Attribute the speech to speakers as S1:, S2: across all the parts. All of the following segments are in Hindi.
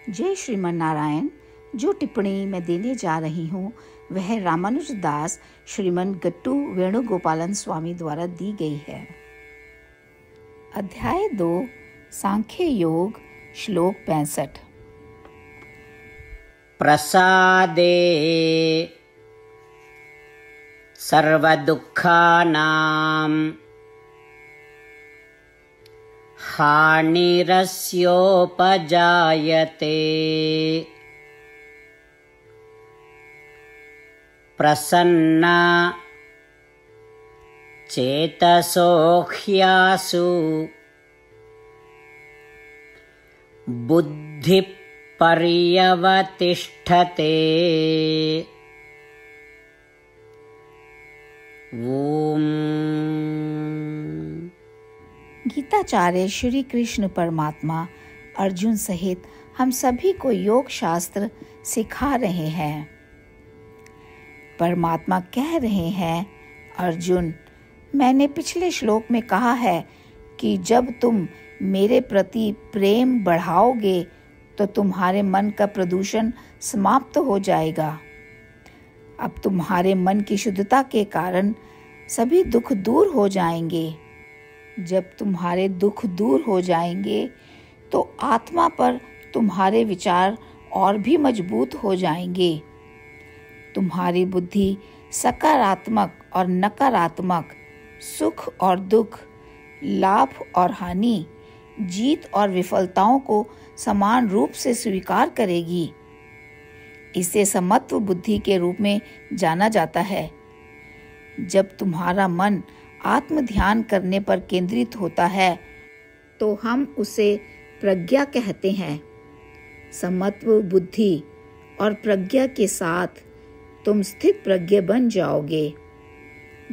S1: जय श्रीमन नारायण। जो टिप्पणी मैं देने जा रही हूँ वह रामानुज दास श्रीमन गट्टू वेणुगोपालन स्वामी द्वारा दी गई है। अध्याय 2 सांख्य योग श्लोक 65।
S2: प्रसादे सर्वदुःखानां हानिरस्योपजायते प्रसन्ना चेतसो ह्यासु बुद्धिः पर्यवतिष्ठते। ओम।
S1: गीताचार्य श्री कृष्ण परमात्मा अर्जुन सहित हम सभी को योग शास्त्र सिखा रहे हैं। परमात्मा कह रहे हैं, अर्जुन, मैंने पिछले श्लोक में कहा है कि जब तुम मेरे प्रति प्रेम बढ़ाओगे तो तुम्हारे मन का प्रदूषण समाप्त हो जाएगा। अब तुम्हारे मन की शुद्धता के कारण सभी दुख दूर हो जाएंगे। जब तुम्हारे दुख दूर हो जाएंगे तो आत्मा पर तुम्हारे विचार और भी मजबूत हो जाएंगे। तुम्हारी बुद्धि सकारात्मक और नकारात्मक, सुख और दुख, लाभ और हानि, जीत और विफलताओं को समान रूप से स्वीकार करेगी। इसे समत्व बुद्धि के रूप में जाना जाता है। जब तुम्हारा मन आत्म ध्यान करने पर केंद्रित होता है तो हम उसे प्रज्ञा कहते हैं। समत्व बुद्धि और प्रज्ञा के साथ तुम स्थित प्रज्ञ बन जाओगे।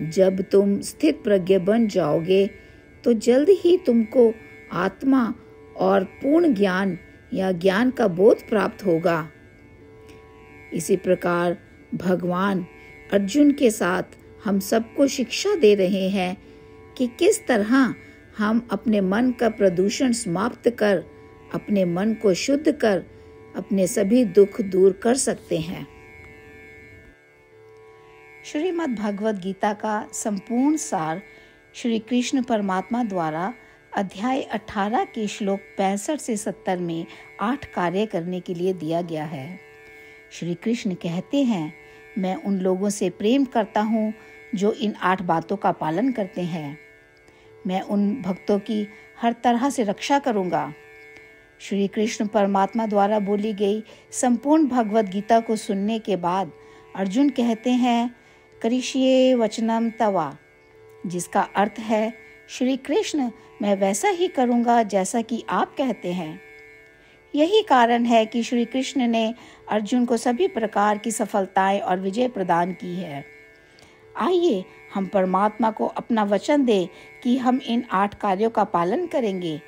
S1: जब तुम स्थित प्रज्ञ बन जाओगे तो जल्द ही तुमको आत्मा और पूर्ण ज्ञान या ज्ञान का बोध प्राप्त होगा। इसी प्रकार भगवान अर्जुन के साथ हम सबको शिक्षा दे रहे हैं कि किस तरह हम अपने मन का प्रदूषण समाप्त कर, अपने मन को शुद्ध कर, अपने सभी दुख दूर कर सकते हैं। श्रीमद् भगवद गीता का संपूर्ण सार श्री कृष्ण परमात्मा द्वारा अध्याय 18 के श्लोक 65 से 70 में 8 कार्य करने के लिए दिया गया है। श्री कृष्ण कहते हैं, मैं उन लोगों से प्रेम करता हूँ जो इन 8 बातों का पालन करते हैं। मैं उन भक्तों की हर तरह से रक्षा करूँगा। श्री कृष्ण परमात्मा द्वारा बोली गई संपूर्ण भगवद गीता को सुनने के बाद अर्जुन कहते हैं, करिष्ये वचनम तवा, जिसका अर्थ है, श्री कृष्ण, मैं वैसा ही करूँगा जैसा कि आप कहते हैं। यही कारण है कि श्री कृष्ण ने अर्जुन को सभी प्रकार की सफलताएं और विजय प्रदान की है। आइए हम परमात्मा को अपना वचन दें कि हम इन 8 कार्यों का पालन करेंगे।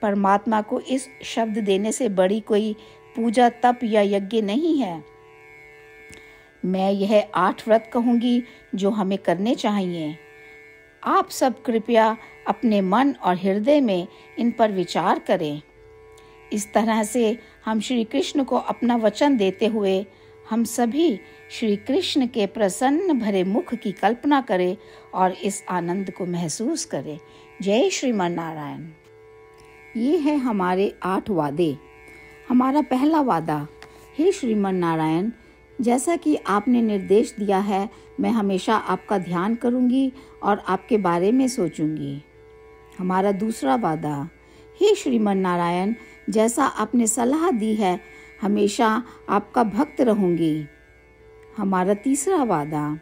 S1: परमात्मा को इस शब्द देने से बड़ी कोई पूजा, तप या यज्ञ नहीं है। मैं यह 8 व्रत कहूँगी जो हमें करने चाहिए। आप सब कृपया अपने मन और हृदय में इन पर विचार करें। इस तरह से हम श्री कृष्ण को अपना वचन देते हुए हम सभी श्री कृष्ण के प्रसन्न भरे मुख की कल्पना करें और इस आनंद को महसूस करें। जय श्रीमन नारायण। ये है हमारे 8 वादे। हमारा पहला वादा, हे श्रीमन नारायण, जैसा कि आपने निर्देश दिया है, मैं हमेशा आपका ध्यान करूंगी और आपके बारे में सोचूंगी। हमारा दूसरा वादा, हे श्रीमन नारायण, जैसा आपने सलाह दी है, हमेशा आपका भक्त रहूंगी। हमारा तीसरा वादा,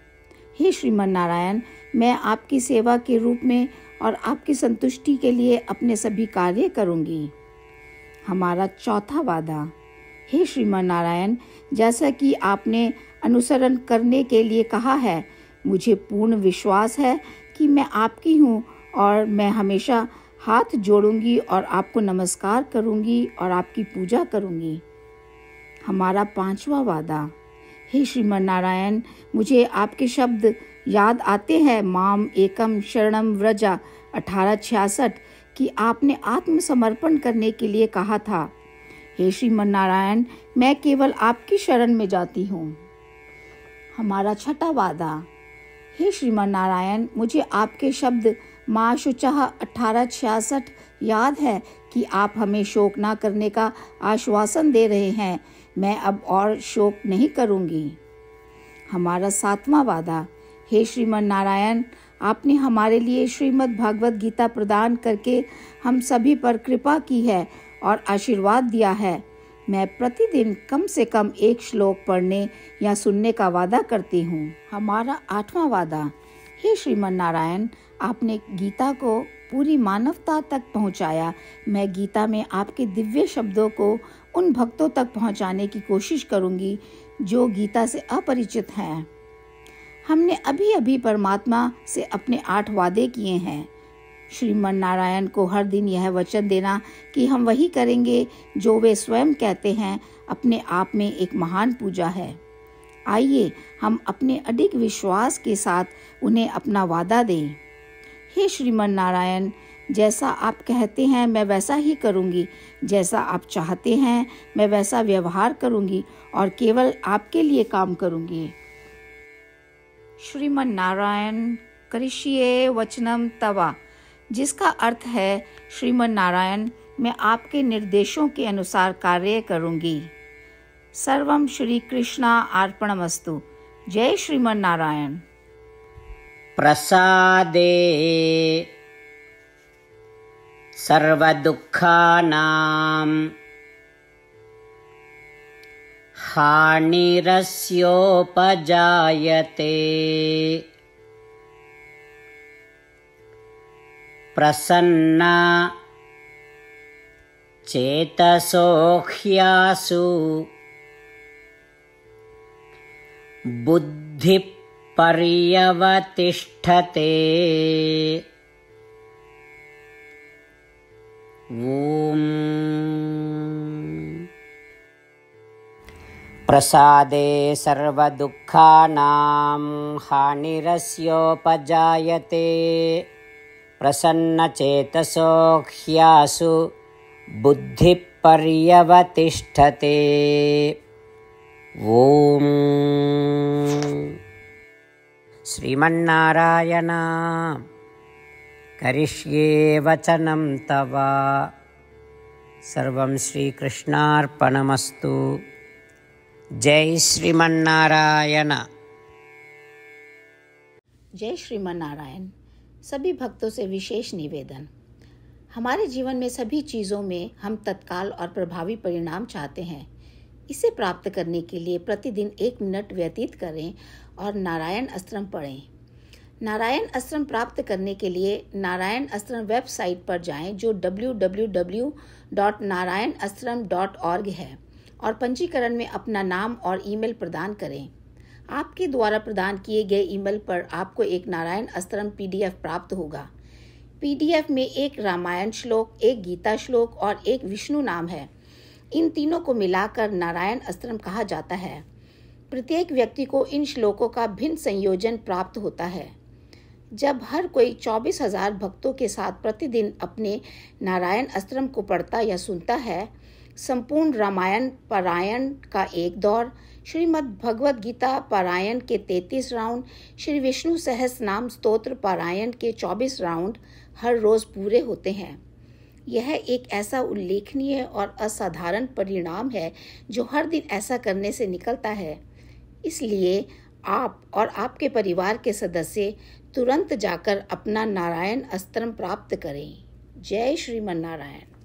S1: हे श्रीमन नारायण, मैं आपकी सेवा के रूप में और आपकी संतुष्टि के लिए अपने सभी कार्य करूंगी। हमारा चौथा वादा, हे श्रीमन नारायण, जैसा कि आपने अनुसरण करने के लिए कहा है, मुझे पूर्ण विश्वास है कि मैं आपकी हूँ और मैं हमेशा हाथ जोड़ूंगी और आपको नमस्कार करूंगी और आपकी पूजा करूंगी। हमारा 5वां वादा, हे श्रीमन नारायण, मुझे आपके शब्द याद आते हैं, माम एकम शरणम व्रजा 1866, कि आपने आत्मसमर्पण करने के लिए कहा था। हे श्रीमन नारायण, मैं केवल आपकी शरण में जाती हूँ। हमारा छठा वादा। हे श्रीमन नारायण, मुझे आपके शब्द माँ शुचः 1866 याद है कि आप हमें शोक ना करने का आश्वासन दे रहे हैं। मैं अब और शोक नहीं करूँगी। हमारा सातवां वादा। हे श्रीमन नारायण, आपने हमारे लिए श्रीमद् भागवत गीता प्रदान करके हम सभी पर कृपा की है और आशीर्वाद दिया है। मैं प्रतिदिन कम से कम एक श्लोक पढ़ने या सुनने का वादा करती हूँ। हमारा आठवां वादा। हे श्रीमन नारायण, आपने गीता को पूरी मानवता तक पहुँचाया। मैं गीता में आपके दिव्य शब्दों को उन भक्तों तक पहुँचाने की कोशिश करूँगी जो गीता से अपरिचित हैं। हमने अभी अभी परमात्मा से अपने 8 वादे किए हैं। श्रीमन नारायण को हर दिन यह वचन देना कि हम वही करेंगे जो वे स्वयं कहते हैं, अपने आप में एक महान पूजा है। आइए हम अपने अडिग विश्वास के साथ उन्हें अपना वादा दें। हे श्रीमन नारायण, जैसा आप कहते हैं मैं वैसा ही करूँगी। जैसा आप चाहते हैं मैं वैसा व्यवहार करूँगी और केवल आपके लिए काम करूँगी। श्रीमन नारायण करिष्ये वचनम तवा, जिसका अर्थ है श्रीमन नारायण, मैं आपके निर्देशों के अनुसार कार्य करूँगी। सर्वम श्री कृष्णा अर्पणमस्तु। जय श्रीमन नारायण।
S2: प्रसादे सर्वदुःखानां हानिरस्योपजायते। प्रसन्ना चेतसो ह्यासु बुद्धिः पर्यवतिष्ठते। ॐ प्रसादे सर्वदुःखानां हानिरस्योपजायते। प्रसन्नचेतसो ह्यासु बुद्धिः पर्यवतिष्ठते। ॐ श्रीमन्नारायण करिष्ये वचनं तव। सर्वं श्रीकृष्णार्पणमस्तु। जय श्रीमन्नारायण।
S1: जय श्रीमन नारायण। सभी भक्तों से विशेष निवेदन। हमारे जीवन में सभी चीज़ों में हम तत्काल और प्रभावी परिणाम चाहते हैं। इसे प्राप्त करने के लिए प्रतिदिन 1 मिनट व्यतीत करें और नारायण अस्त्रम पढ़ें। नारायण अस्त्रम प्राप्त करने के लिए नारायण अस्त्रम वेबसाइट पर जाएं, जो www.narayanastram.org है, और पंजीकरण में अपना नाम और ईमेल प्रदान करें। आपके द्वारा प्रदान किए गए ईमेल पर आपको एक नारायण अस्त्रम PDF प्राप्त होगा। PDF में एक रामायण श्लोक, एक गीता श्लोक और एक विष्णु नाम है। इन तीनों को मिलाकर नारायण अस्त्रम कहा जाता है। प्रत्येक व्यक्ति को इन श्लोकों का भिन्न संयोजन प्राप्त होता है। जब हर कोई 24,000 भक्तों के साथ प्रतिदिन अपने नारायण अस्त्रम को पढ़ता या सुनता है, संपूर्ण रामायण पारायण का एक दौर, श्रीमद् भगवद गीता पारायण के 33 राउंड, श्री विष्णु सहस्त्र नाम स्तोत्र पारायण के 24 राउंड हर रोज पूरे होते हैं। यह एक ऐसा उल्लेखनीय और असाधारण परिणाम है जो हर दिन ऐसा करने से निकलता है। इसलिए आप और आपके परिवार के सदस्य तुरंत जाकर अपना नारायण अस्त्रम प्राप्त करें। जय श्रीमन नारायण।